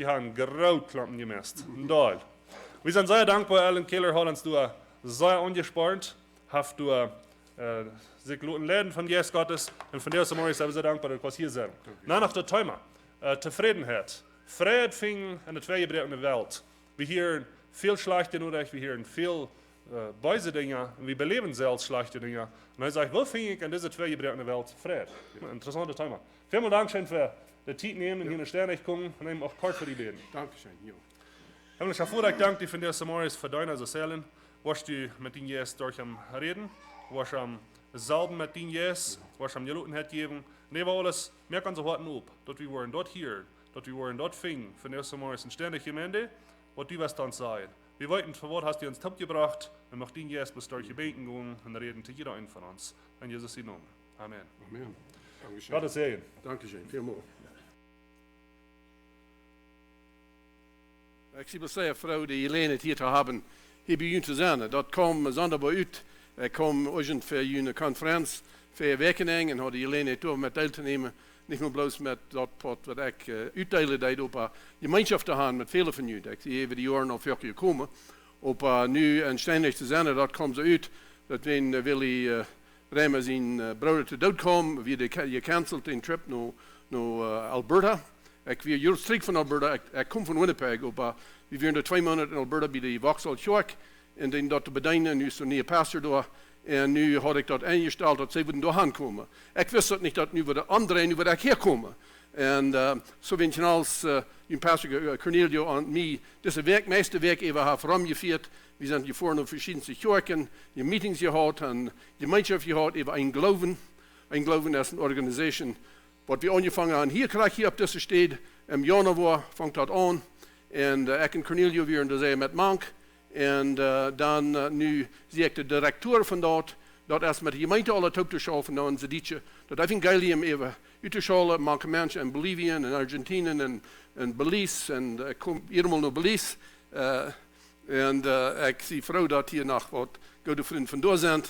die haben Grauklampen gemessen. Wir sind sehr dankbar, Alan Kehler hat uns sehr angespart, hast du sich guten Läden von Jesus Gottes und von der Sommer ist er sehr dankbar, dass wir hier sind. Nach der Thema, Zufriedenheit. Freude finden in der zerbrochenen Welt. Wir hören viel schlechte Nachrichten, wir hören viel böse Dinge und wir beleben selbst schlechte Dinge. Und er sagt, wo finde ich in dieser zerbrochenen Welt Freude? Interessantes Thema. Vielen Dank schön für die Zeit nehmen und hier in Steinreich kommen und eben auch kurz für die Beten. Dankeschön. Jo. Himmlischer Vater, ich danke dir für diese Morgen für deine Erzählung. Was du mit den Jesus durch am Reden, was am Salben mit den Jesus, was am Gelotenheit geben. Nee, war alles, mehr kann so warten ob, dass wir wollen dort hier, dass wir wollen dort finden, für diese Morgen in Steinreich Gemeinde, was du wirst dann sein. Wir wollten, für was hast du uns Tipp gebracht, und nach den Jesus bis durch die Beten gehen und reden zu jeder einen von uns. In Jesus' Namen. Amen. Amen. Dankeschön. Gottes Segen. Dankeschön. Vielmals. Ik zie wel zeggen, vrouw, die Helene hier te hebben, hier bij jullie te zijn. Dat kwam zondag uit. Ik kwam urgent voor jullie conferentie, voor wekening, en had Helene toe met deel te nemen. Niet nur bloos met dat wat ik uitdelen deed op een gemeenschap te gaan met vele van jullie. Ik zie even die jaren al 4 keer komen. Op nu in Steinreich te zijn, dat komt ze uit. Dat we willen Rema zijn broeder te dood komen. We gecanceld een trip naar Alberta. Ik weer juist terug van Alberta. Ik kom van Winnipeg. We waren er 2 maanden in Alberta bij de Vauxhall Church. En dan dat te bedienen. En nu is er een pastor daar. En nu had ik dat ingesteld dat ze daar aankomen. Ik wist dat niet dat nu voor de anderen, nu wil ik hier komen. En zo vind je als een pastor Cornelio en mij deze week, meeste week even hebben vormgevierd. We zijn hier voor naar verschillende kerken, je meetings gehad en gemeenschap gehad, even een geloven. Een geloven is een organisatie. Wat we aangevangen hebben, hier krijg je op deze stad. Im januari vangt dat aan. En ik en Cornelio weer daar zijn met Mank. En dan nu zie ik de directeur van dat is met de gemeente alle top te schalen van onze dietje. Dat evangelium even uit te schalen, manche mensen in Bolivie en Argentinië en Belize. En ik kom helemaal naar Belize. En ik zie vrouw dat hier nog wat goede vrienden van daar zijn.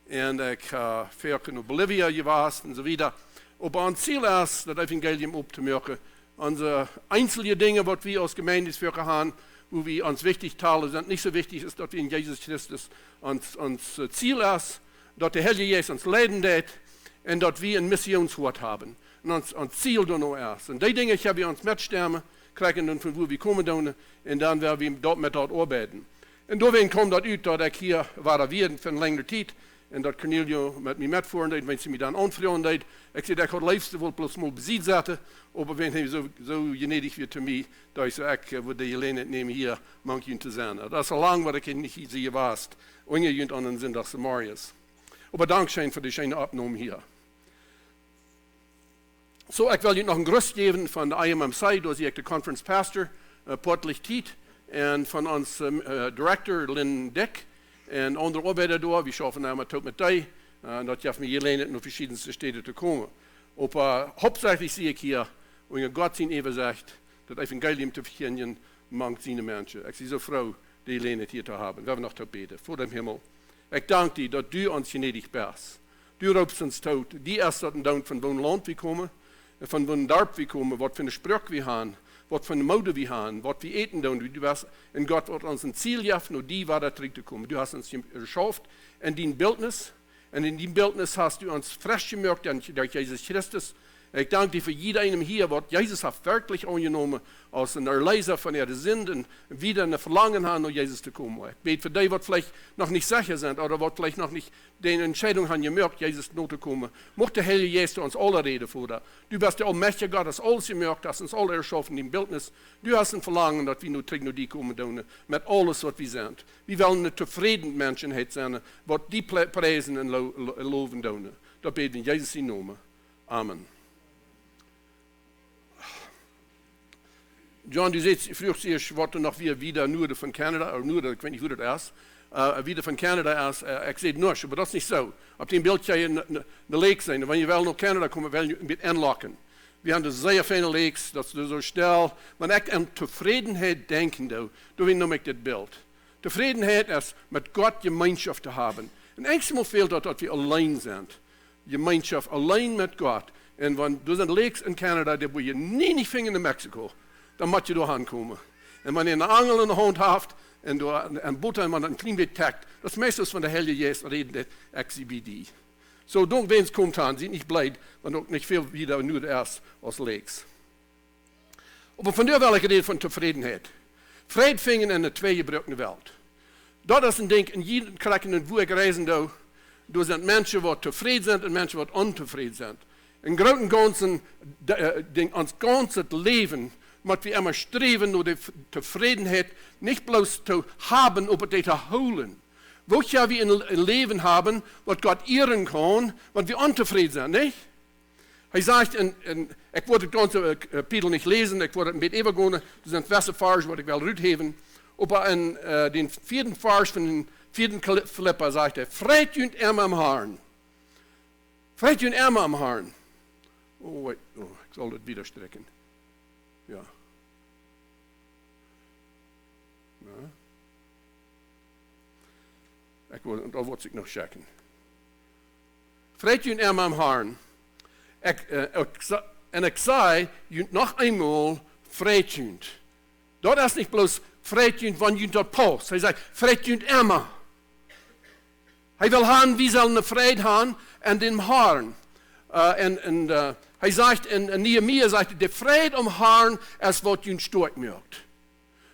En ik ga verder naar Bolivia geweest en zo verder. Op ons ziel is dat evangelium op te maken. Onze einzelne dingen wat we als gemeente voor gaan. Wo wir uns wichtig teilen, sind nicht so wichtig, ist, dass wir in Jesus Christus uns Ziel ist, dass der Heilige Jesus uns leiden lässt und dass wir ein Missionswort haben. Und uns Ziel da noch ist. Und die Dinge haben wir uns mitsterben, kriegen dann von wo wir kommen und dann werden wir dort mit dort arbeiten. Und deswegen kommt das aus, dass ich hier war werden für eine längere Zeit und dass Cornelio mit mir mitfahren hat, wenn sie mich dann anfragen hat. Ich sage, ich habe liebste wohl bloß mal Besitz setzen, aber wenn er so gnädig wird zu mir, da ich so, ich würde die Helene nehmen hier, manche zu sein. Das ist so lang, was ich nicht sehe, was. Ungejünt an den Sinn des Samarias. Aber Dankeschön für die schöne Abnahme hier. So, ich will Ihnen noch einen Gruß geben von der IMMC, da sehe ich der Conference Pastor, Portlich Tiet, und von uns Director Lynn Deck, und andere Arbeiter da, wir schaffen einmal tot mit dir. Dat je me Helene naar verschillende steden te komen. Hauptsächlich sehe ich hier, wenn Gott zijn even zegt, dat Evangelium te verkündigen, mangt zijn mensen. Ik zie zo vrouw, die Helene hier te hebben. We hebben nog te beten, voor dem Himmel. Ik dank dir, dat du ons gnädig bist. Du roepst ons tot. Die is dat een dank van welk land we komen, van welk dorp we komen, wat voor een spraak we hebben, wat voor een mode we hebben, wat we eten doen. Du hast, en God wordt ons een ziel gegeven, naar die waar dat terug te komen. Du hast ons geschaffen en die Bildnis. En in die Bildnis hast du uns frisch gemacht durch Jesus Christus. Ich danke dir für jeden hier, was Jesus hat wirklich angenommen, als ein Erlöser von ihrer Sünde und wieder ein Verlangen haben, nach Jesus zu kommen. Ich bete für die, was vielleicht noch nicht sicher sind oder was vielleicht noch nicht die Entscheidung haben gemacht, Jesus zu kommen. Mocht der Heilige Jesus uns alle reden vor. Du bist der allmächtige Gott, das alles gemacht, das uns alle erschaffen in Bildnis. Du hast ein Verlangen, dass wir nur zurück nach dir kommen dürfen, mit alles, was wir sind. Wir wollen eine zufriedene Menschheit sein, was die preisen und loben dürfen. Das beten wir in Jesus' Namen. Amen. John, du fragst sich, was du noch wieder nur von Kanada, oder nur, ich weiß nicht, wo das ist, wieder von Kanada ist. Ich sehe nicht, aber das ist nicht so. Auf dem Bild kann je eine Lake sein. Wenn je wel nach Kanada kommt, will je mit anlocken. Wir haben sehr viele Lakes, das ist so schnell. Wenn ich an Zufriedenheit denke, da nehme ich das Bild. Zufriedenheit ist, mit Gott Gemeinschaft zu haben. Und einmal fehlt das, dass wir allein sind. Gemeinschaft allein mit Gott. Und wenn du sind Lakes in Kanada, wo je nie nicht finden in Mexiko. dan moet je daar aankomen. En wanneer je een angel in de hand hebt, en door een boter en een klein beetje takt, dat is meestal van de Heilige Geest reden, dat XCBD. Zo, donc, wenn es komt aan, sind nicht blij, want ook niet veel wieder nu erst als leeks. Maar vandaar wil ik reden van tevredenheid. Vrede vinden in de tweegebroken wereld. Dat is een ding, in jeden krijgen waar ik reizen doe, door zijn mensen wat tevreden zijn en mensen wat ontevreden zijn. In groot en ganzen, ons ganze leven, moeten we immer streven naar de tevredenheid, niet bloos te hebben, op het te houden. Wat ja we een leven hebben, wat God eeren kan, wat we ontevreden zijn, niet? Hij zegt, ik word het ganze kapitel niet lezen, ik word het een beetje overgaan, er zijn verse vers wat ik wil uitgeven. Op in den 4. vers van den 4. Philliper zegt hij, vreet u hem am Herrn. Vreet u hem am Herrn. Oh, wait, ik zal het wieder strekken. Ja. Dat wordt ik nog checken. Vreet u hem am Herrn. En ik zei, u nog eenmaal vreet u. Dat is niet bloos vreet u van u tot post. Hij zegt, vreet u immer. Hij wil gaan, wie zal een vrede gaan en den Herrn. Hij zegt in Nehemia, zegt de vrede om Herrn is wat u sterk maakt.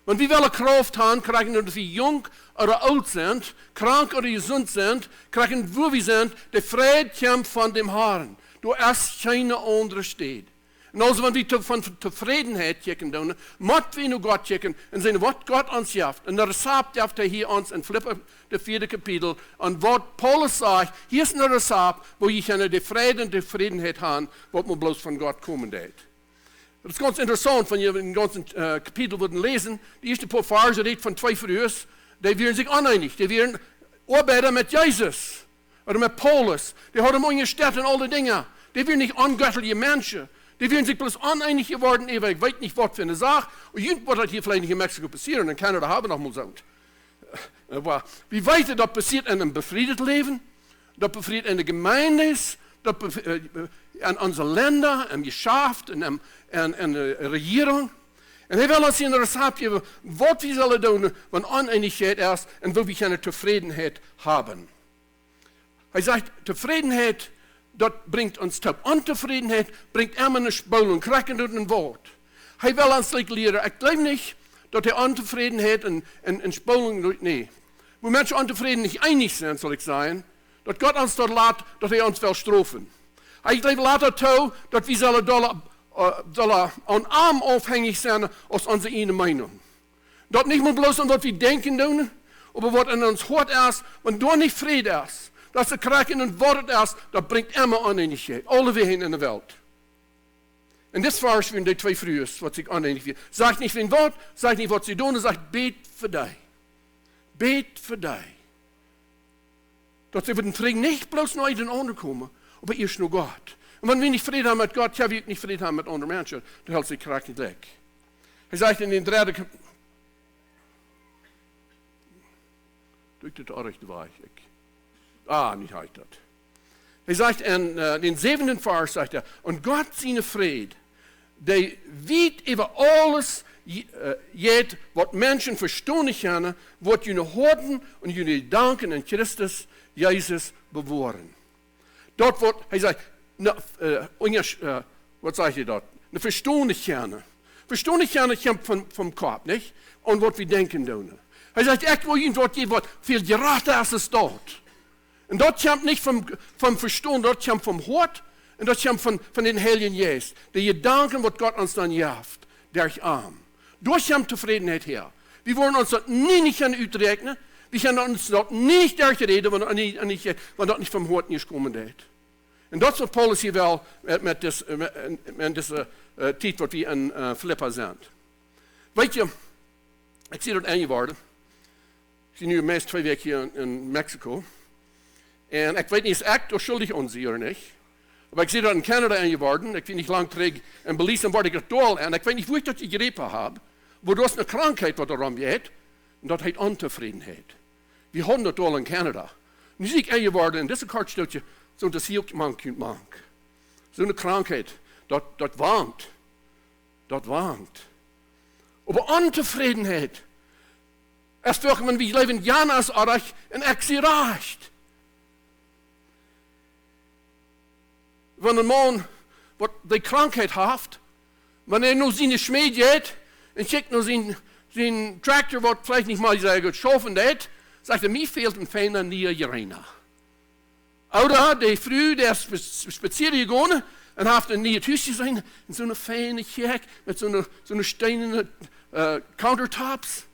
Want wie willen kracht gaan, krijgen dat we jong of oud zijn, krank of gezond zijn, krijgen wo we zijn, de vrede komt van dem Herrn. Er is geen andere stad. En als we van tevredenheid kijken doen, moeten we naar God kijken en zien wat God ons geeft. En de recept heeft hij hier ons in Philliper, de 4. kapitel, en wat Paulus zegt, hier is een recept, waar je kan de vrede en de tevredenheid hebben, wat maar bloos van God komen deed. Het is ganz interessant, wenn je een ganzen kapitel willen lezen, die eerste paar versen redt van 2 Verhörs, die werden zich oneinig, die werden arbeiden met Jezus, oder met Paulus, die hadden hem ongesteld in alle dingen, die werden niet ongöttliche Menschen. Die werden sich bloß uneinig geworden, ich weiß nicht, was für eine Sache. Und irgendwas wird das hier vielleicht nicht in Mexiko passieren, in Kanada haben wir noch mal gesagt. Aber wie weit das passiert in einem befriedeten Leben, das befriedet in der Gemeinde ist, das in unseren Ländern, im Geschäft, in der Regierung. Und er will uns hier ein Rezept geben, was wir sollen tun, wenn Uneinigkeit ist und wo wir keine Zufriedenheit haben. Er sagt, Zufriedenheit, das bringt uns tot. Ontevredenheid bringt immer eine Spulung, kraken durch ein Wort. Hij will uns leren. Ik geloof niet dat hij ontevredenheid en Spulung doet. Nee. Wo Menschen unzufrieden nicht einig sind, soll ich sagen, dass Gott uns dort lässt, dass er uns will strafen. Ich glaube, later toe, dass wir sollen an Arm aufhängig sein aus unserer eigenen Meinung. Dass nicht nur bloß an was wir denken tun, aber was in uns hart ist, wenn da nicht Friede ist. Dat ze kraken en woord is, dat brengt immer oneenigheid. Alle wegen in de wereld. En dit vers van die 2 Verhörs, wat zich oneenig wird. Sagt nicht wie ein Wort, sagt nicht, was sie tun, sagt, bet für dich. Bet für dich. Dat ze den Frieden nicht bloß neu den anderen kommen, aber erst nur Gott. Und wenn wir nicht Frieden haben mit Gott, ja, wir nicht Frieden haben mit anderen Menschen, dann hält sich kraken nicht weg. Er sagt in den 3. Durch das auch recht weich. Nicht heißt das. Er sagt in den 7. Vers, sagt er, und Gott seine Friede, der weit über alles jet, was Menschen verstehen können, wird ihnen Horten und ihnen Gedanken in Christus Jesus bewahren. Dort wird, er sagt, was sagt er dort? Eine verstehende Kerne. Verstehende Kerne kommt vom Kopf, nicht? Und was wir denken tun. Er sagt, ich will ihnen dort geben, was viel gerater ist als dort. Und das kommt nicht vom Verstehen, das kommt vom Hort und das kommt von den Heiligen Geist. Die Gedanken, was Gott uns dann jaft, durch Arm. Durch kommt Zufriedenheit her. Wir wollen uns das nicht uitrekenen. Wir können uns das nicht durchreden, wenn das nicht vom Hort nicht kommen wird. Und das ist was Paulus hier will mit dieser Titel, was wir in Philliper sind. Weet je, ich sehe das eingeworden. Ich bin nu meest 2 Wochen hier in Mexiko. En ik weet niet, is echt of schuldig ons hier niet. Maar ik zie dat in Canada geworden. Ik weet niet lang terug in Belize word ik er toll. En ik weet niet hoe ik dat gegrepen heb. Maar dat is een krankheid wat erom gaat. En dat heet ontevredenheid. We hadden dat al in Canada. Nu zie ik geworden in deze kartstootje. Zo'n dat heel man kunt maken. Zo'n krankheid. Dat waant. Dat waant. Aber Untevredenheid is toch, wenn wir leven Janas arach en ek sie reicht. Wenn een man wat die krankheid heeft, wanneer nu zijn schmied geht en checkt nu zijn tractor wat vielleicht nicht mal sehr gut schaffen deed, sagt mir fehlt ein feiner nieuwe Arena. Oder die Frau, der ist spazieren gegangen und hat ein neues Haus gesehen, in so einer feine Kerk mit so einer steinerne Countertops.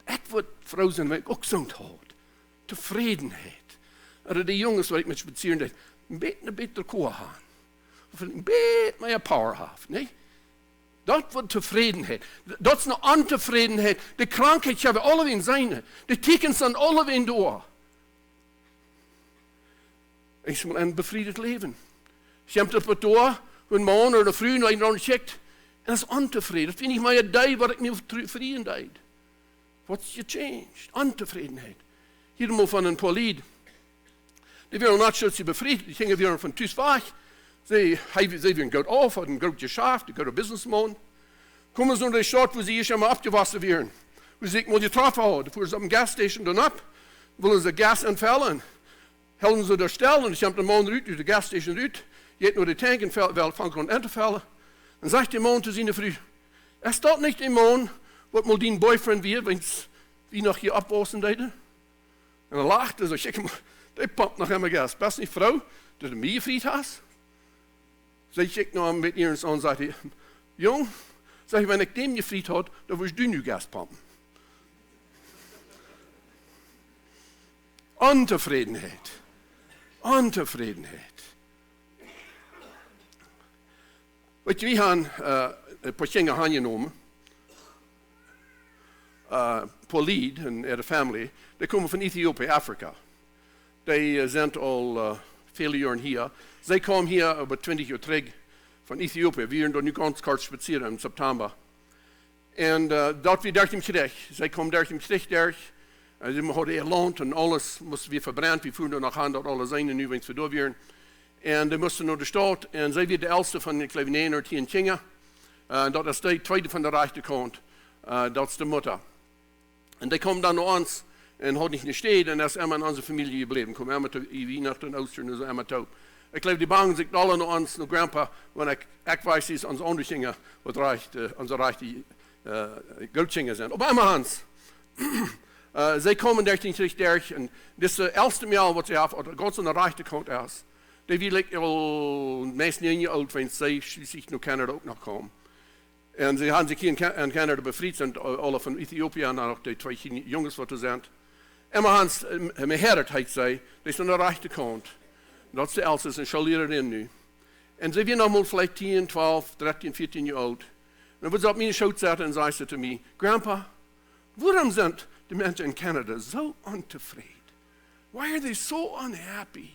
Ik wat vrouw zijn, wat ik ook zo'n had. Tevredenheid. Oder die jongens waar ik met spazieren deed, een beetje koor gaan. Of een beetje meer power heeft, nee? Dat wordt tevredenheid. Dat is een ontevredenheid. De krankheid hebben alle in zijn. De tekens zijn alle in door. Ik moet een bevrijd leven. Je hebt op het door, een man of een vrouw naar je checkt. En dat is ontevreden. Dat vind ik maar een dag wat ik nu vrienden deed. What's changed? Ontevredenheid. Hier maar van een paar lied. Die werden niet zo bevrijd. Die gingen weer van thuis weg. Ze werden goed af, hadden goed geschaft, een goed businessman. Komen ze naar de stad waar ze eerst einmal abgewassen werden. Waar ze mal getroffen hadden. Voor ze op een gasstation dan op, willen ze gas invullen. Helden ze daar stil en ze hebben de man uit de gasstation uit. Je hebt naar de tank en van grond in te vullen. En zegt de man te zijn vrouw, is dat niet de man wat mal die boyfriend weer, want wie nog hier afwassen deden? En dan lachte ze, zeg maar, die pumpt nog helemaal gas. Best niet vrouw, dat je meer vriend has. Zij kijkt nou met iemand aan en zegt, jong, zeg, wenn ik dem je vriend had, dan wil je nu gas pumpen. Ontevredenheid. Ontevredenheid. Weet je, we gaan een paar dingen aangenomen. Polied en de familie, die komen van Ethiopië, Afrika. Die zijn al vele jaren hier. Zij kwamen hier over 20 jaar terug van Ethiopië. We waren nu ganz kort spazieren in september. En dat we daar terug. Zij kwamen daar terug. Ze hadden een land en alles moesten weer verbrand. We voerden nog aan dat alles zijn en nu wens we door weer. En die moesten naar de stad. En zij werd de oudste van de kleine 10 kinderen. Dat is de tweede van de rechterkant. Dat is de moeder. En die kwamen dan naar ons en hadden niet gesteden. En dat is helemaal in onze familie gebleven. Kom helemaal toe, Weihnachten en Oostern en zo helemaal toe. Ik geloof die bang zich alle naar ons, naar grandpa, wanneer ik weet is onze andere dingen, wat reicht, onze reichte goudingen zijn. Op einmal Hans. Zij komen 1330 en dit is de eerste maal wat ze hebben, ganz aan de rechterkant is. Die wil ik al meest 9 jaar oud, want zij schließlich naar Canada ook nog komen. En ze hebben zich hier in Canada bevrijd, en alle van Ethiopië en ook de 2 jongens wat er zijn. En maar Hans, mijn herderd heet zij, die is aan de rechterkant. Dat is de oudste, en zal leren nu. En ze zijn allemaal vielleicht 10, 12, 13, 14 jaar oud. En dan wordt ze op mijn schoot zetten en zei ze te mij, Grandpa, waarom zijn de mensen in Canada zo ontevreden? Why are they so unhappy?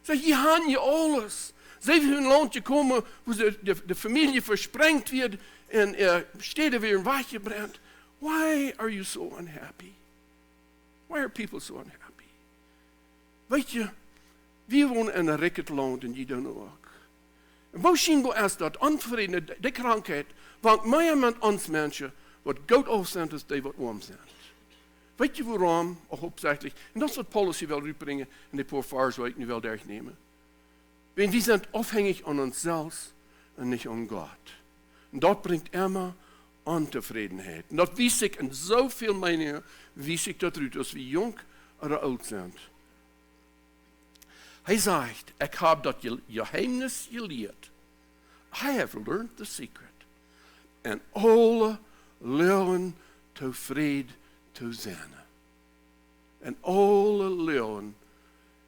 Zeg, je hebben je alles. Ze hebben hun landje komen waar de familie versprengt wordt en steden weer een wachtje brengt. Why are you so unhappy? Why are people so unhappy? Weet je, we wonen in een rikkend land en die doen ook. En waar zien we als dat onvrede, de krankheid, want meer met ons mensen wat goed af zijn als die wat arm zijn. Weet je waarom? Ook opzichtelijk. En dat is wat Paulus hier wil uitbrengen en die paar vers wil ik nu wel nemen. Want we zijn afhankelijk aan onszelf en niet aan God. En dat brengt immer ontevredenheid. En dat wies ik in zoveel meningen, wies ik dat uit als we jong of oud zijn. Hij zegt, ik heb dat geheimnis geleerd. I have learned the secret. En alle leren tevreden te zijn. En alle leren.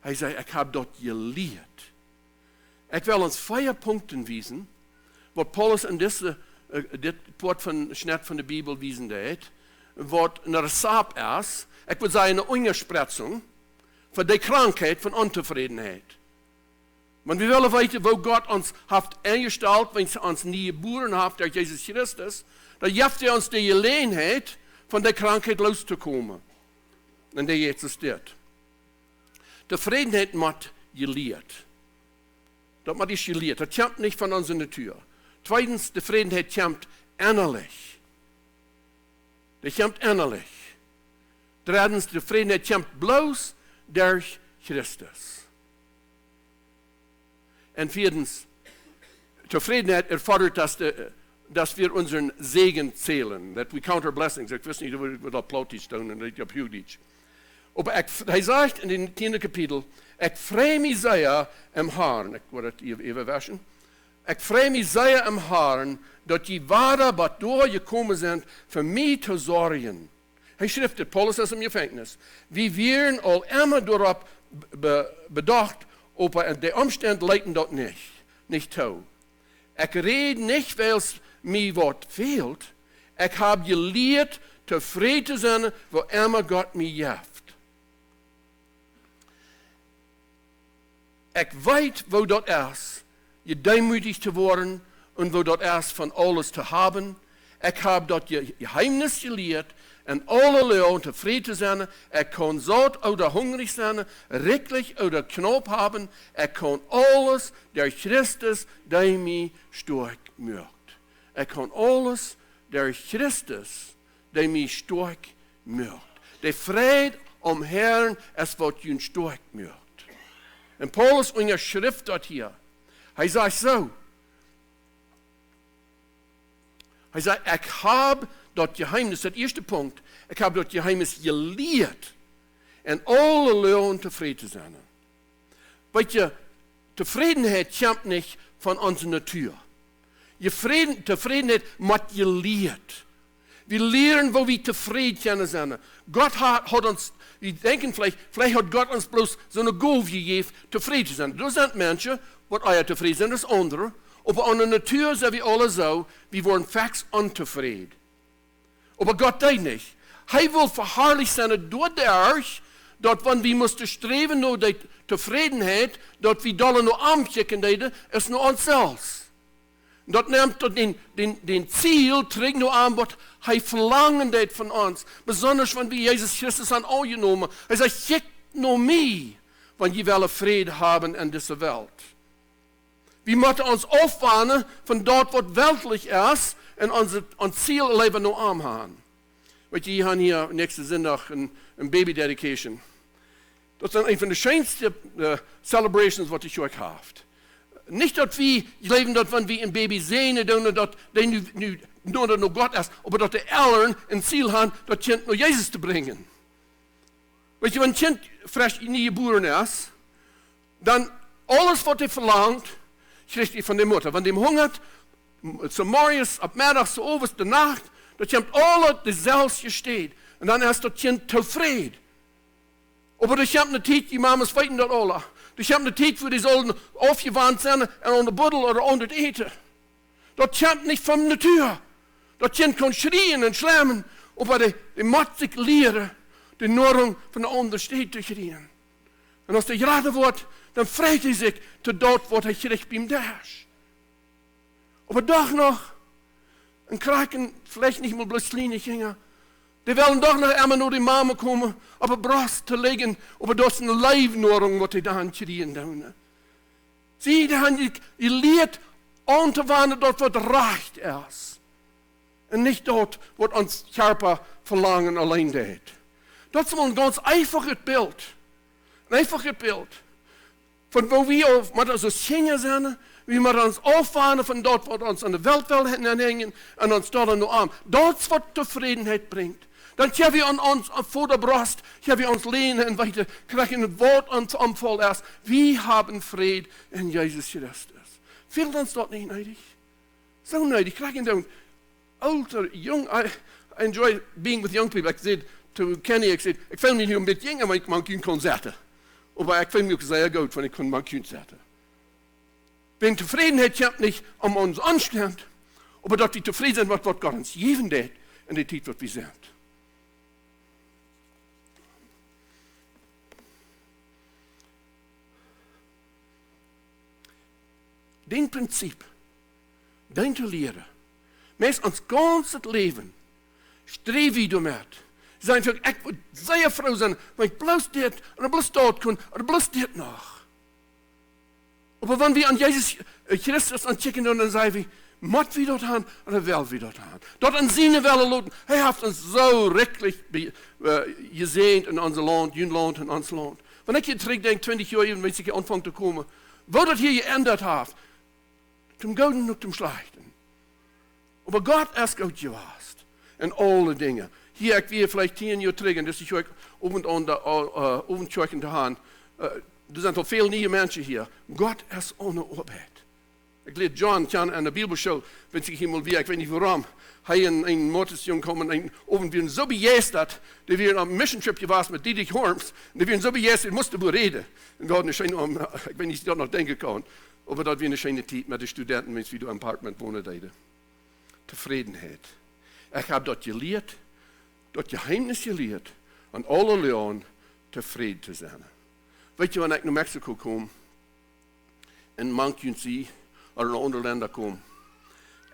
Hij zei, ik heb dat geleerd. Ik wil ons 4 punten wijzen, wat Paulus in dit woord van Schnitt van de Bibel wijzen deed, wat een recept is, ik wil zeggen een onderspretsing, voor de krankheid van ontevredenheid. Want we willen weten waar God ons heeft ingesteld, wanneer ze ons nieuwe boeren heeft, door Jezus Christus, dan geeft hij ons de gelegenheid van de krankheid los te komen. En dat is dit. Tevredenheid moet geleerd. Dat moet is geleerd. Dat komt niet van onze natuur. Tweitens, tevredenheid komt innerlich. Die komt innerlich. Drittens, tevredenheid komt bloos durch Christus. En viertens, tevredenheid erfordert, dass wir unseren Segen zählen. That we count our blessings. Ik wist niet wat dat Plautisch doen en dat op Judisch. Maar hij zegt in het 10e kapitel, ik vrij mij zeer im Herrn. Ik word het even waschen. Ik vrij mij zeer im Herrn, dat je waren wat doorgekomen zijn voor mij te zorgen. Hij schrijft het, Paulus is im Gefängnis. Wir wären al immer daarop bedacht, aber de omstand leiden dat nicht toe. Ik red niet, weil mir wat fehlt. Ik heb geleerd tevreden te zijn, wo immer Gott mij jaft. Ik weet wo dat is, je deemoedig te worden en wo dat is van alles te hebben. Ik heb dat je geheimnis geleerd en alle leeuwen tevreden te zijn. Ik kan zout oder hungrig zijn, rijkelijk oder knop hebben. Ik kan alles door Christus die mij sterk maakt. Ik kan alles door Christus die mij sterk maakt. De vrede om Herrn is wat je sterk maakt. En Paulus unterschrift dat hier. Hij zegt zo. Hij zegt, ik heb dat geheimnis, dat eerste punt, ik heb dat geheimnis geleerd. En alle leeuwen tevreden te zijn. Weet je, tevredenheid komt niet van onze natuur. Tevredenheid moet je leert. We leren waar we tevreden kunnen zijn. God had ons, we denken vielleicht hat Gott uns bloß so eine Gabe gegeben, tevreden te zijn. Er zijn mensen, wat eier tevreden zijn, dat is andere. Aber an der Natur sind wir alle so, wir worden fix untevreden. Aber Gott deed nicht. Hij wil verherrlicht zijn doordat, dat wanneer we moesten streven naar die tevredenheid, dat we dollar naar aankijken deden, is naar onszelf. Dat neemt tot den Ziel, terug naar aan wat hij verlangen deed van ons. Besonders wanneer we Jezus Christus aan aangenomen. Hij zegt, kijk naar mij, want je wil vrede hebben in deze wereld. We moeten ons afwanen van dat wat weltlich is en ons Ziel leven naar aangaan. Weet je, gaan hier nächste zondag een baby dedication. Dat is een van de schönste celebrations wat ik ooit heb. Niet dat we leven dat wanneer we een baby zien, dat die nu naar God is, maar dat de ouderen een ziel hebben dat kind naar Jezus te brengen. Weet je, wanneer een kind fresh in je boeren is, dan alles wat hij verlangt, krijgt hij van de moeder. Wanneer hij hongert, zo morgens, op middag, zo overs, de nacht, dat je alle dezelfde steed. En dan is dat kind tevreden. Maar er komt een tijd, die mama's weten dat alle. Er komt een tijd waar die zullen afgewaand zijn en onder de boddel of onder het eten. Dat komt niet van de natuur. Dat kind kan schreeuwen en slammen. Maar die moet zich leren de norm van de ondersteed te schreeuwen. En als hij geraden wordt, dan vrijt hij zich tot dat wat hij gericht bij hem daas. Op een dag nog, een kraken, vielleicht niet meer bloedslienig gingen. Die willen toch nog eenmaal naar die mama komen, op een borst te liggen, op dat is een lijfnorm wat hij dan schreeuwen doen. Zie je leert aan te wanen dat wat recht is. En niet dat wat ons scherpe verlangen alleen deed. Dat is een ganz einfaches beeld. Een einfaches beeld. Van waar we met zo zingen zijn, we moeten ons afwanen van dat wat ons aan de wereld wil hangen en ons daar nou aan. Dat is wat tevredenheid brengt. Dan geven we aan ons voor de borst, geven we ons lenen en weiter, krijgen het woord ons omval is. We hebben vrede in Jezus Christus. Vindt ons dat niet nodig? Zo nodig. Krijgen dan ouder, jong. I enjoy being with young people. Ik zei to Kenny, ik vind me nu een beetje jong, maar ik mag je kon zetten. Maar ik vind me ook zeer goed, want ik kon me zetten. Wenn tevredenheid komt niet om ons aanstand, maar dat we tevreden zijn met wat God ons gegeven deed in de tijd wat we zijn. Den principe, den te leren, meest ons ganse leven, streef je door met. Zijn voor ik moet zeer vrouw zijn, maar ik bloos dit, en ik bloos dat kon, en ik bloos dit nog. Maar wanneer we aan Jezus Christus aankijken, dan zeggen Mot wie dort aan, en wel wie dort aan. Dat aan zijn welle loten. Hij heeft ons zo rechtlich gezegend in ons land, jullie land en ons land. Wanneer ik je terugdenk, 20 jaar even, wenn ik aanvang te komen, wat dat hier geändert heeft, zum Gouden und zum Schlechten. Aber Gott ist gut gewesen in alle Dinge. Hier, ich will vielleicht 10 Jahre zurück, dass ich euch oben schauen zu haben. Er sind al veel nieuwe mensen hier. Gott ist ohne Arbeit. Ik leer John kennen aan de Bibelschool, wenn ich ihm mal wie, ich weiß nicht warum, hij en een motorsjong komen en oben werden so begeistert, die wir am Mission Trip gewesen mit Dietrich Horms, die werden so begeistert, mussten wir reden. Und wir hatten eine schöne, ich weiß nicht, ob ich noch denken kann, aber dort wir eine schöne Zeit mit den Studenten, wenn sie wieder im Apartment wohnen. Zufriedenheit. Ich habe dort gelehrt, dort Geheimnis gelehrt, an alle Leuten zufrieden zu sein. Weet je, wanneer ik naar Mexico kom, en manchen zie, of naar andere Länder kom,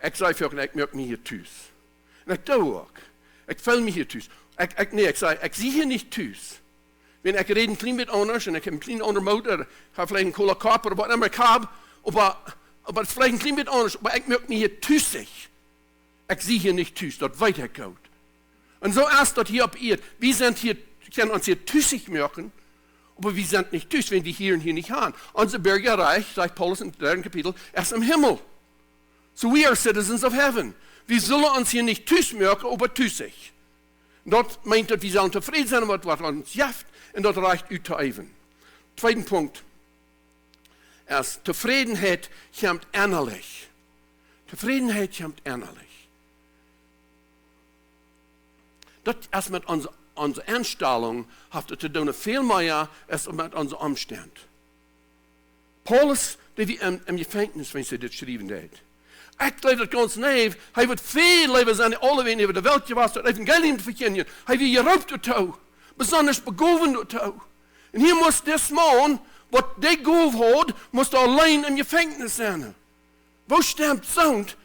ik zei voor ik merk me hier thuis. En ik doe ook. Ik voel me hier thuis. Ik zei, ik zie hier niet thuis. Wenn ik reden klein beetje anders, en ik heb een klein andere motor, ik heb vielleicht een cola kapper, of wat immer ik heb, maar het is vielleicht een klein beetje anders, maar ik merk me hier thuis. Ik zie hier niet thuis, dat weet ik goed. En zo is dat hier op eerd. Wir sind hier, können uns hier thuisig merken, aber wir sind nicht thuis, wenn die hier und hier nicht haben. Unser Bürgerreich, sagt Paulus im 3. Kapitel, ist im Himmel. So we are citizens of heaven. Wir sollen uns hier nicht thuis merken, aber thuisig. Dat meint dat wir sollen zufrieden sein mit was uns jaft, und das reicht uit te even. Tweede Punkt ist, Zufriedenheit kommt innerlich. Zufriedenheit kommt innerlich. Das ist mit unserer Einstellung, hat zu tun viel mehr als mit unserem Umstand. Paulus, der wie im Gefängnis, wenn sie das schreiben hat. Ich glaube das ganz neu, er wird viel lieber sein, alle wenn über die Welt gewesen, das Evangelium zu verkündigen. Er wird geraubt dazu, besonders begoven dazu. Und hier muss das Mann, was der Gove hat, muss allein im Gefängnis sein. Wo stimmt Sound?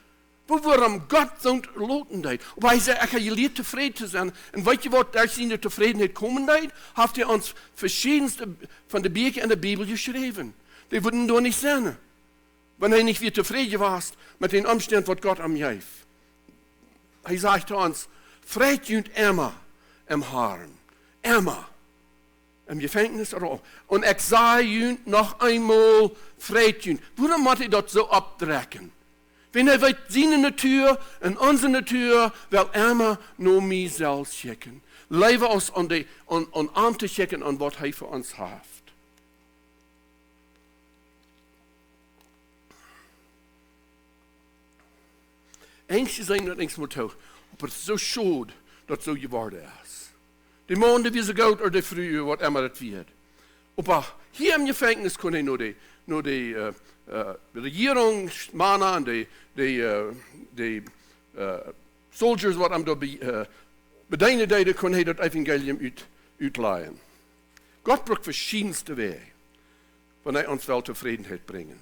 Waarom Gott zo'n loten deed. Aber hij zei, ik heb geleerd tevreden te zijn. En weet je wat, daar zien de tevredenheid komen deed? Heeft hij ons verschiedenste van de Bücher in de Bibel geschreven. Die würden doch nicht sein. Wenn hij niet weer tevreden was met den Umständen, wat Gott am geeft. Hij sagt uns, vreed junt immer im Herrn. Immer. Im Gefängnis oder auch. Und ich sage junt noch einmal, vreed junt. Warum moet hij dat zo abdrecken? Wenn er weet zijn natuur en onze natuur wel immer nur mij zelf checken. Leven ons aan te checken aan wat hij voor ons heeft. Eentje zijn dat niks moet houden. Maar het is zo schade dat het zo geworden is. De maanden wie ze goud of de vroeger, wat immer het wird. Maar hier im Gefängnis kon hij nur de regeringsmannen en de soldiers wat hem daar bedienen deden, kon hij dat evangelium uitleihen. God braucht verschiedenste wegen, wanneer hij ons wel tevredenheid brengen.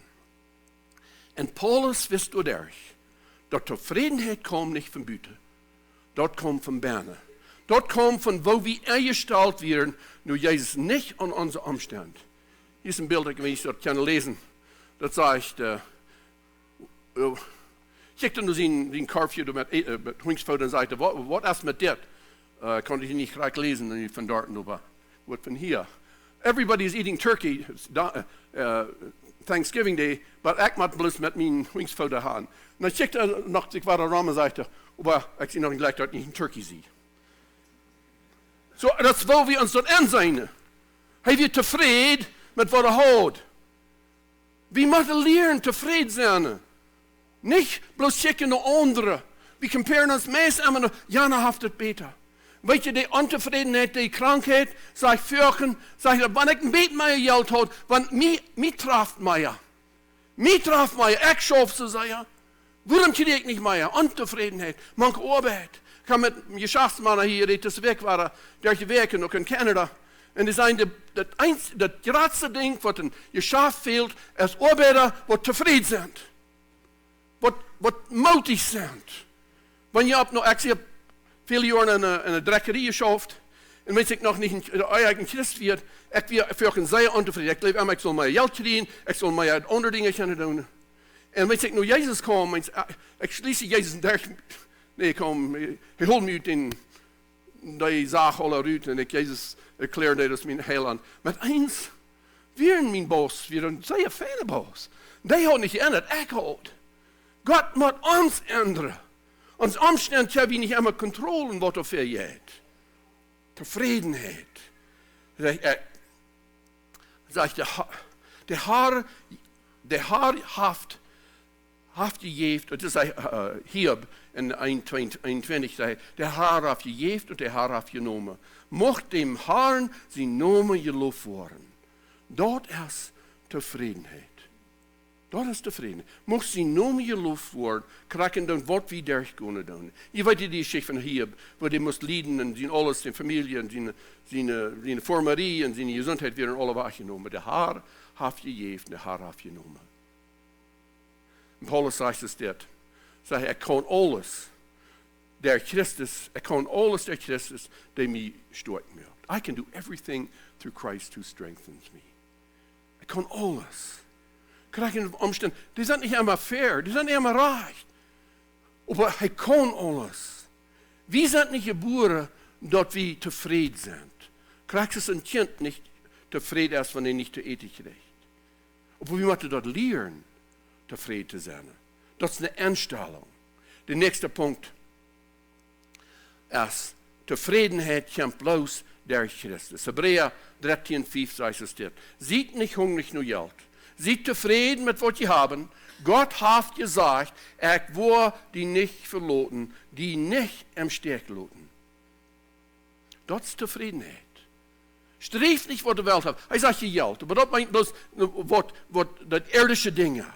En Paulus wist door erg, dat tevredenheid komt niet van buiten, dat komt van binnen. Dat komt van wo we ingesteld werden, nu Jezus niet aan onze omstand. Hier is een beeld, ik weet niet of je dat kan lezen. Dat zegt, kijk dan zien karfje met hongsfout en zegt, wat is met dit? Kon ik niet graag lezen van daar, maar wat van hier. Everybody is eating turkey, Thanksgiving Day, but ik moet bloos met mijn hongsfout aan. Dan kijk ik nog, ik was er aan en zegt, maar ik zie nog gelijk dat ik een turkey zie. So, dat is waar we ons dat in zijn. Hij wordt tevreden met wat hij houdt. We moeten leren tevreden zijn. Niet bloos checken naar anderen. We comparen ons meest aan, Jana heeft het beter. Weet je, die ontevredenheid, die krankheid, zeg Fürken, zeg je, wanneer ik een beetje meer geld had, want mij treft mij. Mij treft mij, ik schaf ze zeggen. Waarom krijg ik niet meer? Ontevredenheid, manke arbeid. Ik ga met mijn geschäftsmannen hier, die tussen weg waren, daar werken, ook in Canada. En die zijn dat grootste ding wat een geschäft fehlt, is arbeiders wat tevreden zijn. Wat moedig zijn. Wanneer je op nog, ik zie veel jaren in een drekkerie geschaft. En wenn ik nog niet een christ werd, ik werd zeer ontevreden. Ik leef ik zal mijn geld verdienen, ik zal mijn andere dingen kunnen doen. En weet ik, nou Jezus kwam, ik schließe Jezus daar, nee, kom, hij holt me uit in, die zag alle uit en ik Jezus erklärt dat mijn heiland. Maar eens, wir mijn boos, wir een zeer fijne boos. Die had niet geändert, ik had. Gott moet ons ändern. Ons omstand hebben we niet immer controle wat er voor je hebt. Tevredenheid. Zeg, de Haar haft gegeven, dat is Hiob in 21, de Haar haft gegeven en de Haar haft genomen. Mocht dem Haaren zijn namen geloofd worden. Dat is tevredenheid. Dat is tevredenheid. Mocht zijn namen geloofd worden, krijgen dan wat we daar kunnen doen. Je weet die geschichte van Hiob, waar hij moest lijden en zijn alles, zijn familie en zijn formerie en zijn gezondheid weer alle weggenomen. De Haar haft gegeven, de Haar haft genomen. En Paulus zegt es dit. Zeg, ik kan alles der Christus, die mij sterk maakt. I can do everything through Christ who strengthens me. Ik kan alles. Krijgen omstand, die zijn niet helemaal fair, die zijn niet helemaal recht. Maar hij kan alles. We zijn niet geboren dat we tevreden zijn. Krijgt een kind niet tevreden als wanneer hij niet te eten krijgt. Maar we moeten dat leren, tevreden te zijn. Dat is een instelling. De nächste punt is tevredenheid komt bloos door Christus. Hebräer 13:5 zegt es dit. Ziet niet hungrig naar geld. Ziet tevreden met wat je hebben. Gott heeft gezegd, ik wil die niet verloten, die niet im Stich laten. Dat is tevredenheid. Streef niet wat de wereld heeft. Hij zegt je geld, maar dat meint bloos wat dat irdische dingen.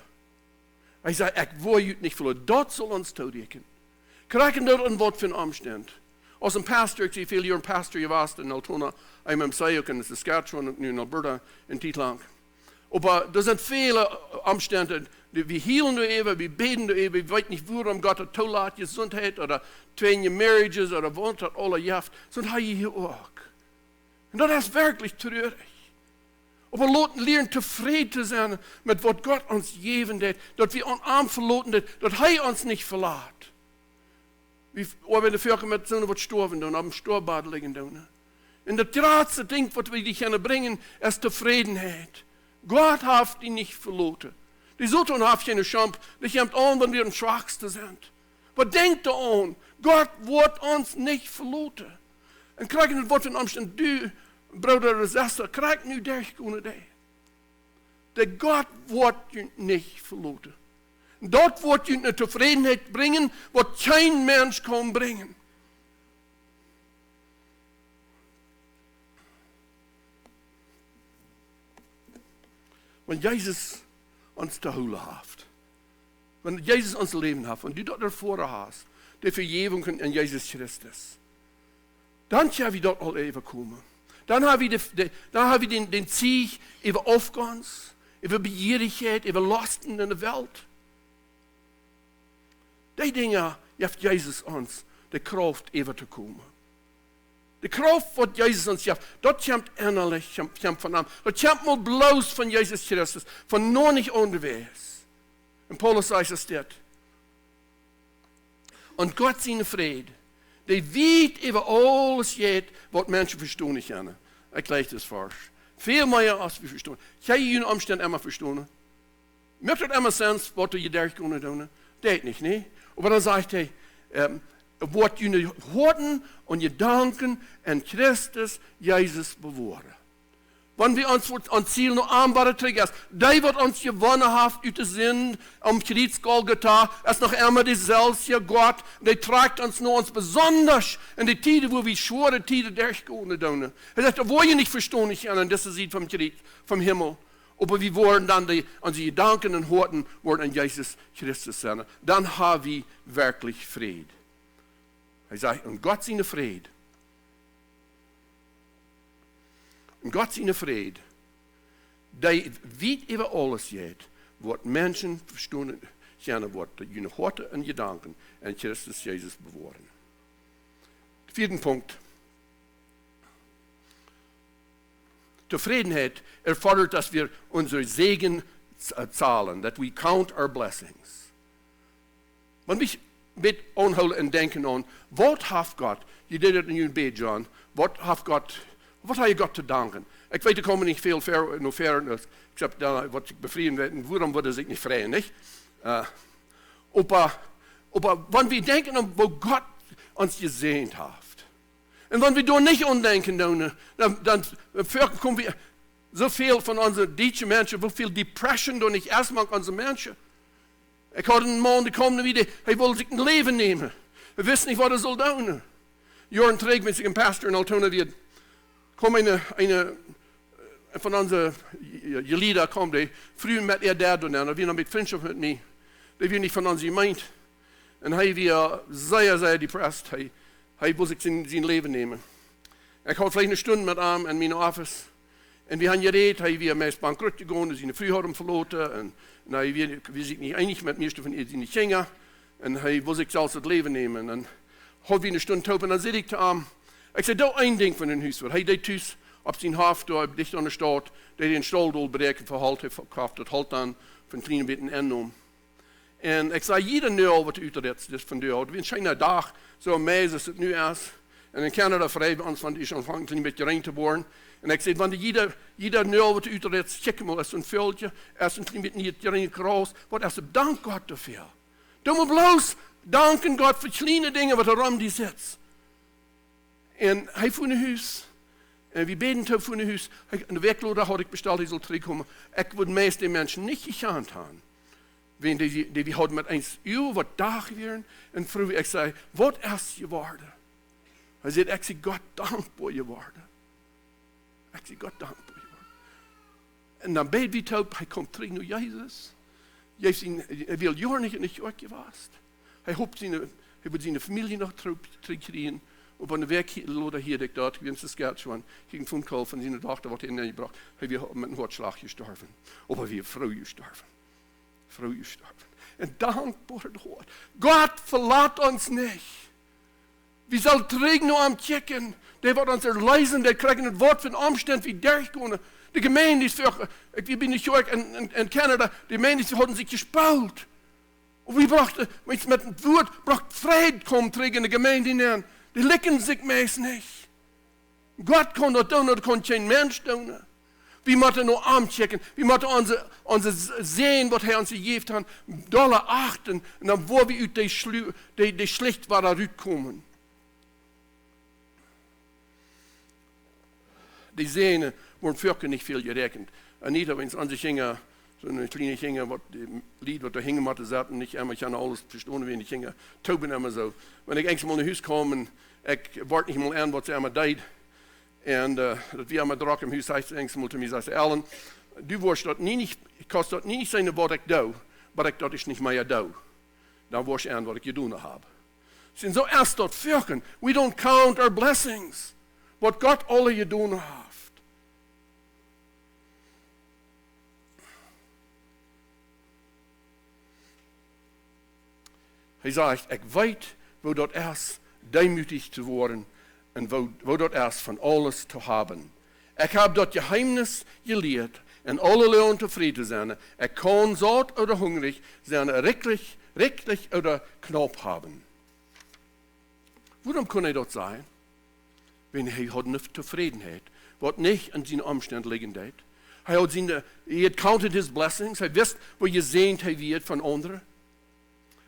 Hij zegt, ik wil je niet verloten. Dat zal ons toedienen. Krijgen dat een wat van omstand. Als een pastor, ik zie veel jaar een pastor geweest in Altona, ik ben zei ook in Saskatchewan, nu in Alberta, in Tietlang. Maar er zijn vele omstanden, we healen nu even, we beten nu even, we weten niet waarom God het toelaat, gezondheid, of twee marriages, of wat dat alle jaft. Zo heb je hier ook. En dat is werkelijk treurig. Maar laten leren tevreden te zijn met wat God ons gegeven heeft, dat we ons arm verloten heeft, dat Hij ons niet verlaat. We hebben de vorige met zo'n wat sterven doen, op een stoorbad liggen doen. En het grootste ding wat we die kunnen brengen, is tevredenheid. God heeft die niet verloten. Die zullen heeft geen champ, die komt aan wanneer we het zwakste zijn. Maar denk eraan, God wordt ons niet verloten. En krijgen het wat in omstand, du, broeder en zuster, krijg nu daar kunnen die. Dat God wordt je niet verloten. Dat wordt je een tevredenheid brengen, wat geen mens kan brengen. Want Jezus ons te houden heeft. Want Jezus ons leven heeft. Want die dat ervoor heeft. De vergeving in Jezus Christus. Dan gaan we dat al even komen. Dan hebben we den Zieg over afgangs, over begierigheid, over lasten in de wereld. Die dingen heeft Jezus ons de kracht even te komen. De kracht wat Jezus ons geeft, dat komt innerlijk, komt van hem. Dat komt maar bloos van Jezus Christus, van nog niet onderwijs. En Paulus zegt es dit. En God zijn vrede, die weet over alles jet wat mensen verstaan niet kunnen. Ik lees het vast. Veel meer als we verstaan. Ga je je omstand immer verstaan? Maakt het immer sens wat je daar kunnen doen? Dat niet, nee. Maar dan zegt hij, wat je horen en je danken en Christus Jezus bewoorden. Wanneer we ons aan ziel nog aanbaren terug is, die wat ons gewonnen heeft uit de zin om Christus Golgotha, is nog immer dezelfde God, die trekt ons nog ons besonders in de tijden waar we schwere tijden durchkomen doen. Hij zegt, dat wil je niet verstaan en dat is iets van Himmel. Maar we worden dan onze danken en horen worden in Jezus Christus zijn. Dan hebben we werkelijk vrede. Hij zegt, en God zijn vrede. En God zijn vrede. Die weet over alles jet. Wat mensen verstaan gaan wordt. Dat je hoort en je danken. En Christus Jezus bewoorden. De vierde punt. Tevredenheid erfordert, dass wir unsere zahlen, that we count our blessings. Wenn wir mit aanhouden en denken aan, wat heeft God, je deed het in je bed, John, wat heb je God te danken? Ik weet, ik kom niet veel verder, except wat ik bevrienden werd, waarom worden ze niet vrij, niet? Aber wenn wir denken an, wo Gott uns gesehnt hat, und wenn wir da nicht andenken, dann kommen wir so viel von unseren deutschen Menschen, wo viel Depression da nicht erstmal unsere Menschen. Ich hatte einen Mann, der kommt wieder, er wollte sich ein Leben nehmen. Wir wissen nicht, was er soll tun. Jahre trägt mit sich ein Pastor in Altona wird. Kommt eine von unseren Lieder kommt, die früher mit ihr Dad und dann, wir haben mit Freundschaft mit mir. Die wird nicht von uns gemeint. Und er war sehr, sehr depressed. Er wollte sich sein Leben nehmen. Ich hatte vielleicht eine Stunde mit ihm in meinem Office. Und wir haben geredet, er war meist bankrott gegangen, seine Frau hat ihn verloren. Und er war sich nicht einig mit mir, von ihr seine Kinder. Und er wollte sich selbst das Leben nehmen. Und hat wir eine Stunde gehabt und dann sagte ich zu ihm, ich sage, da ein Ding von dem Haus. Er hat Haus auf sein Haft, da dicht an der Stadt, der den Stall dort bereikt, verhalten, verkauft, das halt dann von kleinen Bitten eingenommen. Und ich sage, jeder Nöl, was uitredst is van deur. Het is een schijne dag, zo meis als het nu is. En in Canada vrij bij ons, want is aanvankelijk een beetje rein te worden. En ik zei, wanneer jeder Nöl, wat uitredst, check maar eens een veldje, eens een klein beetje niet rein kroos. Wat is het, dank God dafür. Doe maar bloos, danken God voor kleine dingen wat er om die zit. En hij vond een huis. En we beden toe voor een huis. En de werkloder had ik besteld, hij zal terugkomen. Ik wil de meeste mensen niet geschaamd hebben. Wenn die hadden met eens wat dag weer en vroeg ik zei, wat is je waarde? Hij zei, ik zie God dankbaar je waarde. Ik zie God dankbaar je waarde. En dan bid we toe, hij komt terug naar Jezus. Hij wil jaren niet in de kerk geweest. Hij hoopt hij wil zijn familie nog terugkrijgen. Op een werkloder hier, ik dat, in Saskatchewan, ging een call van zijn dochter, wat hij ingebracht. Hij wil met een hartslag gestorven. Of hij wil vrouw gestorven. Vrouw gestorven. En dankbaar God. God verlaat ons niet. We zullen terug naar hem kijken. Die wordt ons lezen, die krijgen het woord van omstand wie durchkomen. De gemeente is voor, ik ben in de kerk in Canada, de gemeente hadden zich gespeeld. En we brachten, met het woord, bracht vrede komen terug in de gemeente in. Die likken zich meest niet. God kon dat doen, dat kon geen mens doen. We moeten nu aanchecken. We moeten onze zien wat hij ons gegeven heeft. Dollar achten. En dan waar we uit die slecht waar uitkomen. Die zenen worden vroeger niet veel gerekend. En niet dat we ons onze gingen, zo'n kleine gingen, wat die lied wat er hingen moeten zaten, niet helemaal kan alles verstaan wie die gingen. Toben immer zo. Wanneer ik eens naar huis kwam en ik word niet meer aan wat ze allemaal deed. En dat we allemaal drak im huis zei eens moeten mij zeggen, Ellen, du worst dat niet, kost dat niet zijn wat ik doe, maar ik dat is niet meer doe. Dan worst aan wat ik je doen heb. Zijn zo eerst dat virken. We don't count our blessings. Wat God alle je doen heeft. Hij zegt, ik weet hoe dat is, deemutig te worden. En wo dat is van alles te hebben. Ik heb dat geheimnis geleerd en alle leeuwen tevreden zijn. Ik kan zat of hungrig zijn, rechtlich of knap hebben. Waarom kan hij dat zijn? Wenn hij had een tevredenheid, wat niet in zijn omstand liggen deed. Hij had counted his blessings, hij wist wat gezegend hij werd van anderen.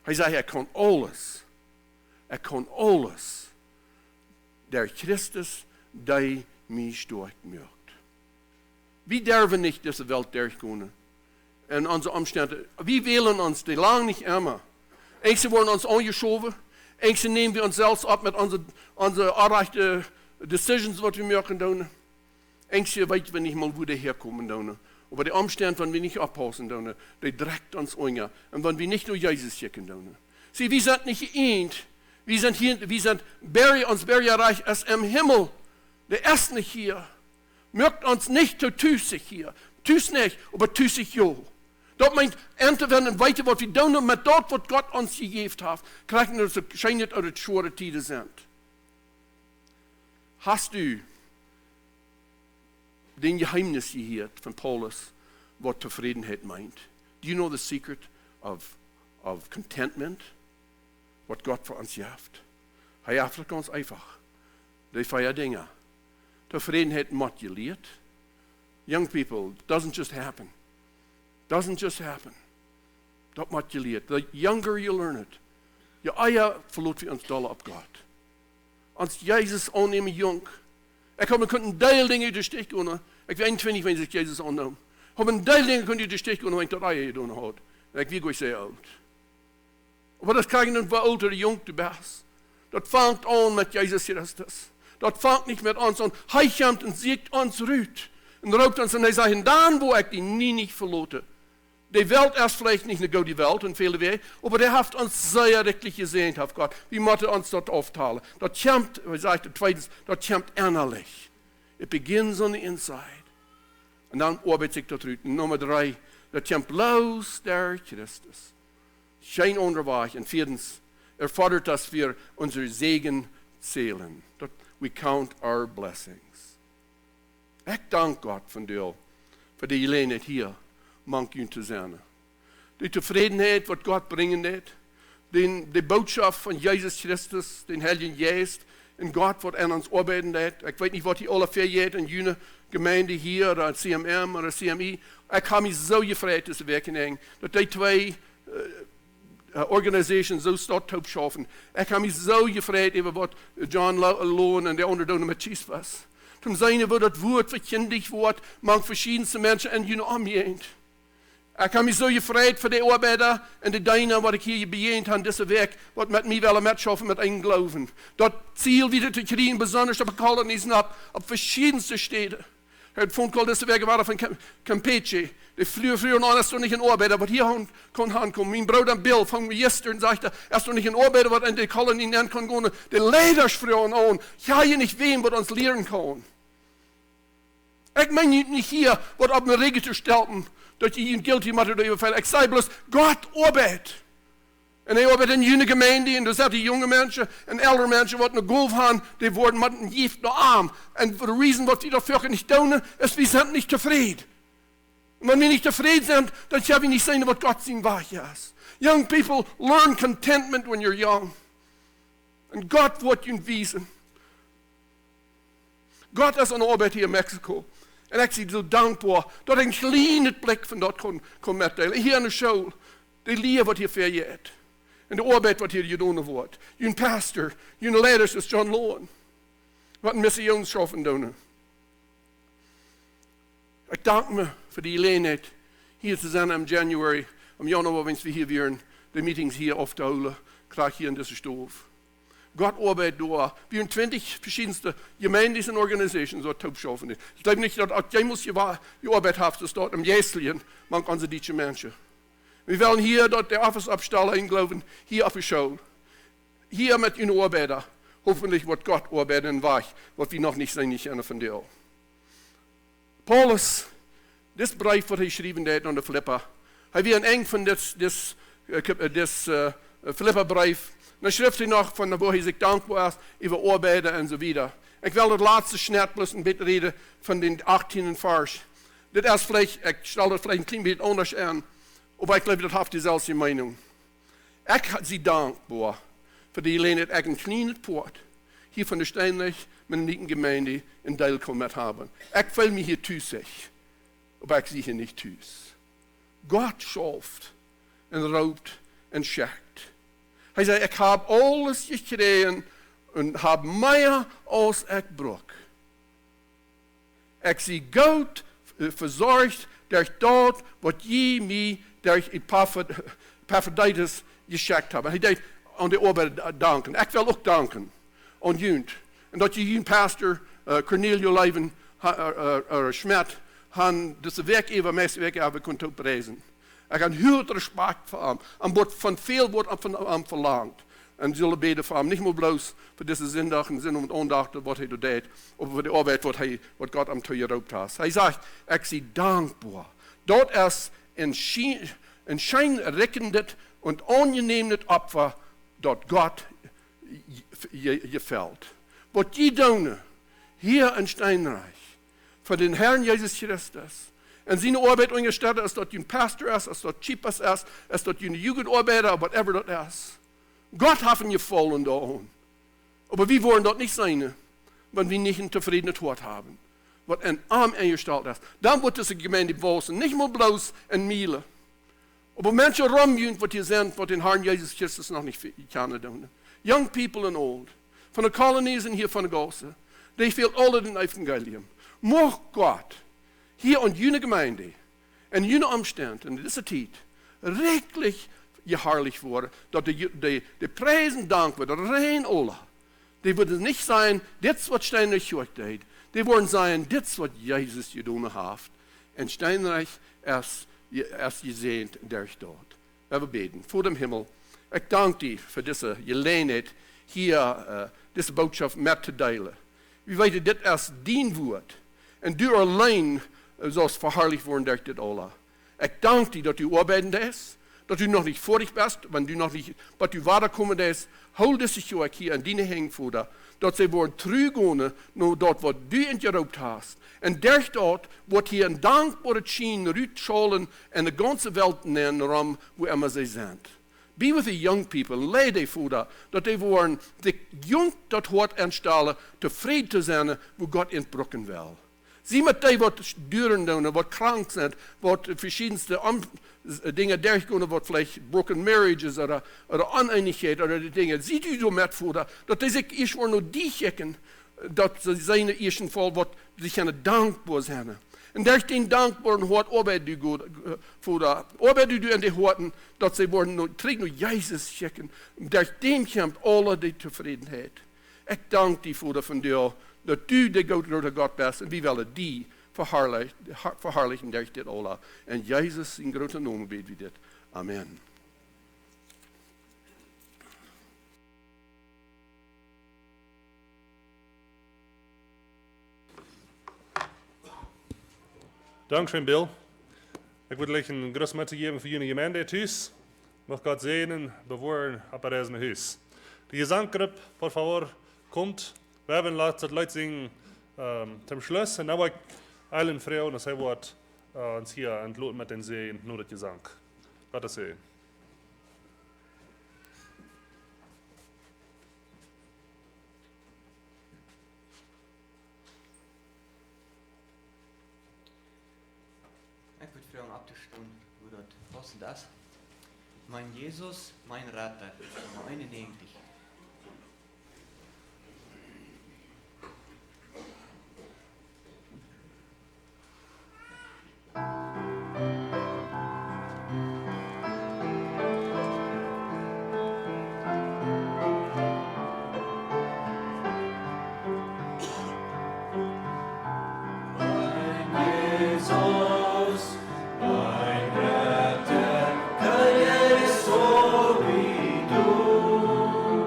Hij zei, ik kan alles. Der Christus, die mich durchmacht. Wir dürfen nicht diese Welt durchgehen. Und unsere Umstände, wir wählen uns die lang nicht immer. Einzelne werden uns angeschoben, einzelne nehmen wir uns selbst ab mit unseren erreichten Decisions, was wir machen. Einzelne weten wir nicht mal, wo die herkommen. Aber die Umstände, wenn wir nicht abpassen, die direkt uns an. Und wenn wir nicht nur Jesus schicken. Sie, wir sind nicht geeint. Wir sind uns Bergereich ist im Himmel. Der ist nicht hier. Mögt uns nicht zu tüßig hier. Tüß nicht, aber tüßig jo. Das meint, ente werden weiter, was wir tun, und mit dort, was Gott uns gegeben hat, kriegen wir so scheint oder schwere Tide sind. Hast du den Geheimnis gehört von Paulus, was Zufriedenheit meint. Do you know the secret of contentment? Was Gott für uns jaft. Er jaft ganz einfach. Die 4 Dinge. Zufriedenheit moduliert. Young people, doesn't just happen. Doesn't just happen. Dat moduliert. The younger you learn it, je eier verloot wir uns dolle op Gott. Als Jezus aannemen jong. Ik heb een deel dingen de stich kunnen. Ik ben 21 wenn ik Jezus aanneem. Heb een deel dingen kunnen de stich kunnen, wenn ik dat eier doen had. Ik wie goed zeer oud. Maar dat krijg je voor ouder jong te best. Dat vangt aan met Jezus Christus. Dat vangt niet met ons aan. Hij komt en ziet ons uit. En roept ons en hij zegt, dan wo ik die niet verloten. Die Welt ist vielleicht nicht eine gute Welt in vielen Wegen, aber der hat uns sehr richtig gesehen, auf Gott. Wie müssen uns das aufteilen? Das kommt, wie sagt zweitens, das kommt innerlich. It begins on the inside. Und dann arbeitet sich das aus. Nummer 3, das kommt los der Christus. Schein unterweich. Und 4, fordert, dass wir unsere Segen zählen. That we count our blessings. Ich danke Gott von dir, für die Gelegenheit hier. Mank te zijn. Die tevredenheid wat God brengen heeft. De boodschap van Jezus Christus, den Heiligen Geest. En God wat aan ons arbeiden heeft. Ik weet niet wat die alle 4 jaar in jullie gemeinde hier, oder CMM oder CMI. Ik heb me zo gevraagd tussen werken. Dat die 2 organisaties zo staat opschaffen. Ik heb me zo gevraagd over wat John Lowen en de anderen met Chies was. Toen zijn we dat woord verkindig wordt, man verschillende mensen en jullie omheen. Ik heb me zo gevraagd voor de arbeider en de diener wat ik hier bejeend heb deze week, wat met mij willen metschaffen met eigen geloven. Dat ziel wieder te krijgen, besonders op kolonies op verschillende steden. Het vond ik al deze week waren van Campeche. De vroeger aan is toch niet een arbeider, wat hier kon aankomen. Mijn broer Bill van gisteren sagte, er is toch niet een arbeider wat in de kolonie nemen kan gaan. De leiders vroegen aan, ga je niet weten wat ons leren kan. Ik meen niet hier wat op mijn regen te stellen. Dat je een guilty matter overvallen. Ik zei bloos, God arbeidt. En hij arbeidt in jullie gemeente. En er zijn die jonge mensen en oudere mensen wat een golf hebben. Die worden met een gift naar arm. En de reden wat we dafür niet doen, is we zijn niet tevreden. En wenn wir nicht tevreden zijn, dan gaan we niet zijn wat God zijn waard is. Young people, learn contentment when you're young. And God wordt je wijzen. God is aan arbeid hier in Mexico. En ik zie zo dankbaar dat ik een kleine blik van dat kon metdelen. Hier in de school, de leer wat hier verjeert. En de arbeid wat hier gedaan wordt. Je pastor, je leiders is John Lowen. Wat een missionschaffen doen. Ik dank me voor die gelegenheid hier te zijn in januari. Om januari, wanneer we hier weer de meetings hier af te houden, krijg hier in deze stoof. Gott arbeitet door. Wir haben 20 verschiedenste Gemeinden und Organisationen dort aufschaffen. Ich glaube nicht, dass jemand die Arbeit hat, das dort im Jäslien, man kann sie deutsche Menschen. Wir wollen hier dort der Office-Absteller einglauben, hier auf der Schule. Hier mit ihnen Arbeiter. Hoffentlich wird Gott arbeiten in Weich, was wir noch nicht sein, nicht einer von dir. Paulus, das Brief, was er geschrieben hat an der Philliper, er wird eng von des Philliper-Brief. Dan schrijft hij nog van waar hij zich dankbaar is over arbeiden en zo verder. Ik wil het laatste snert plus een beetje reden van de 18e vers. Dit is vielleicht, ik stel het vielleicht een klein beetje anders aan, maar ik geloof dat heeft dezelfde mening. Ik zie dankbaar voor de gelegenheid dat ik een kleine poort hier van de Steinreich Mennoniten Gemeinde in deel kon met hebben. Ik voel me hier thuis, maar ik zie hier niet thuis. God schaft en roopt en schickt. Hij zei, ik heb alles gekregen en heb meer als ik brok. Ik zie goed verzorgd door dat wat je mij door Epaphroditus geschickt hebt. Hij deed aan de arbeid danken. Ik wil ook danken aan jullie. En dat je pastor Cornelio Leven Schmidt han deze week even meeste week hebben kunnen prijzen. Ik heb heel respect voor hem. En wordt van veel wordt van hem verlangd. En zullen beden voor hem. Niet meer bloos voor deze zindag en zin om het ondacht wat hij deed. Of voor de arbeid wat God hem toegeroopt heeft. Hij zegt, ik zie dankbaar. Dat is een schijnrekkend en aangeneemd offer dat God je velt. Wat je doen hier in Steinreich voor den Herrn Jezus Christus. En zijn arbeid ingesteld als dat je een pastor is, als dat cheapers is, als dat je een jugendarbeider, whatever dat is. Gott haben je vollen daaraan. Aber wir wollen dat niet zijn, wenn wir nicht ein zufriedenes Hort haben. Wat een arm ingesteld is. Dan wordt deze gemeente wozen, niet meer bloos en mielen. Aber mensen rumjuen wat je zijn, wat in Herrn Jezus Christus nog niet kunnen doen. Young people and old. Van de kolonies en hier van de Gossen. Die veel alle het evangelium. Mocht God hier in jullie gemeinde en jullie omstand in deze tijd rijkelijk geharrlich worden, dat de prijzen dank worden, rein alle. Die worden niet zijn, dit wat Steinreich deed. Die worden zijn, dit wat Jezus gedaan heeft. En Steinreich is gezien durch dort. We beten voor de hemel. Ik dank die voor deze gelegenheid hier deze boodschap met te delen. We weten dit is dien woord. En du alleen zoals verharrlicht worden durch dit Allah. Ik dank die dat u arbeidend is. Dat u nog niet vorig bent, want u nog niet, wat u waterkomen is. Hou deze joek hier aan die hengvoerder. Dat zij worden teruggaan naar dat wat u in geroopt hast. En durch dat wordt hier een dankbare schien uitschalen en de ganze wereld nemen waar immer zij zijn. Be with the young people, leid die voor dat die worden de jong dat hoort instellen, tevreden te zijn, waar God in brokken wil. Zie met die wat duren doen, wat krank zijn, wat verschillende dingen dergelijke, wat vielleicht broken marriages, oder oneenigheid, oder die dingen. Ziet u zo met voor dat is ik eerst voor nou die checken, dat ze zijn eerst een vol wat zich gaan dankbaar zijn. En daar is dankbaar hoort arbeid u voor dat. Arbeid u in die hoorten, dat ze worden terug naar Jezus checken. Daar komt alle die tevredenheid. Ik dank die voor van jou. Dat u de grote God bent en wie willen die verharrlichen durch dit Allah. En Jezus in grote naam bid we dit. Amen. Dankeschön, Bill. Ich würde euch ein großes Mette geben für jene Gemeinde thuis. Mag Gott segnen, bewahren, aber er ist ein Haus. Die Gesanggruppe, por favor, kommt. We hebben laten Leute zingen zum Schluss. En dan wil ik allen vrouwen, dat hij wordt ons hier ontloten met den zegen, nur dat Gesang. Gottes Segen. Ich würde fragen, ab der Stunde, wo das passend ist. Mein Jesus, mein Retter, meine eigentlich. So wie du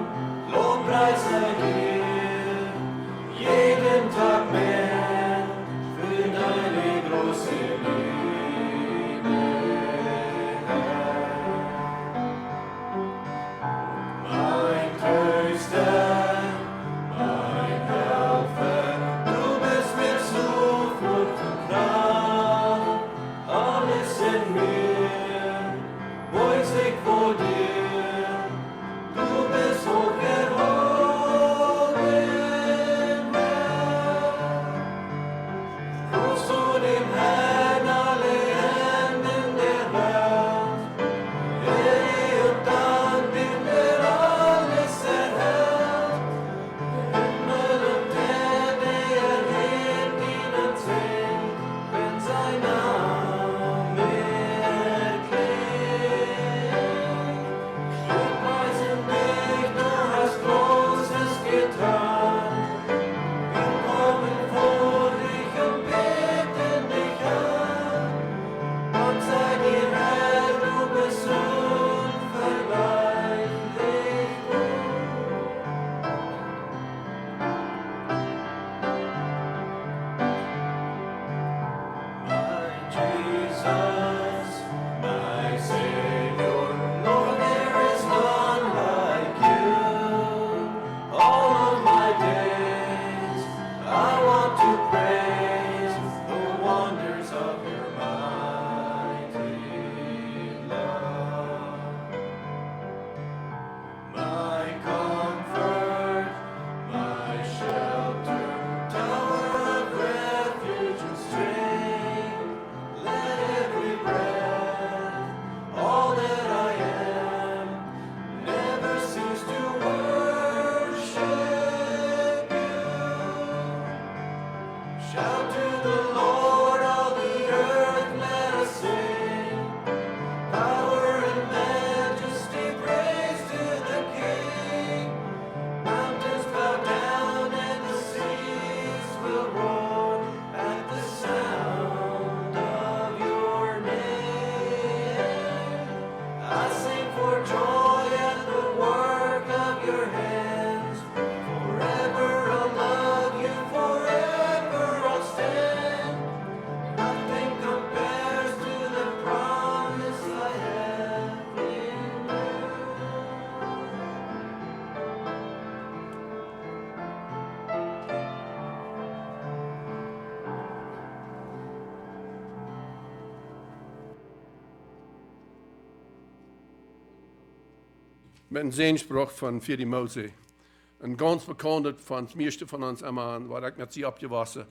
mit einem Sehnspruch von für die Mose. Ein ganz bekanntes von das meiste von uns immer, war ich mit sie abgewaschen.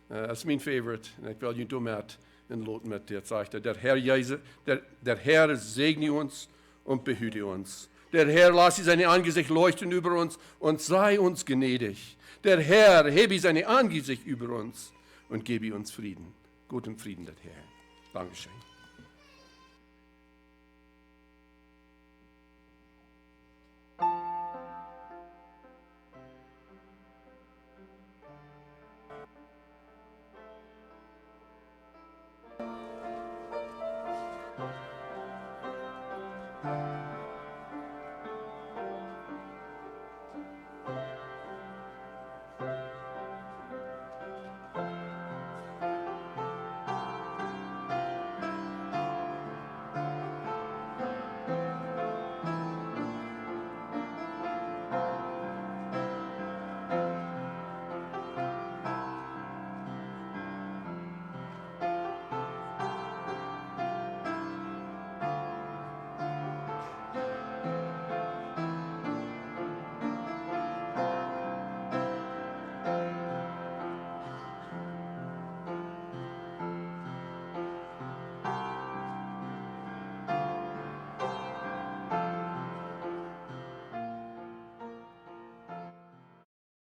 Das ist mein Favorite. Und ich will ihn mit in Lot mit dir zeigen. Der Herr Jesus, der Herr segne uns und behüte uns. Der Herr lasse sein Angesicht leuchten über uns und sei uns gnädig. Der Herr hebe sein Angesicht über uns und gebe uns Frieden. Guten Frieden, der Herr. Dankeschön.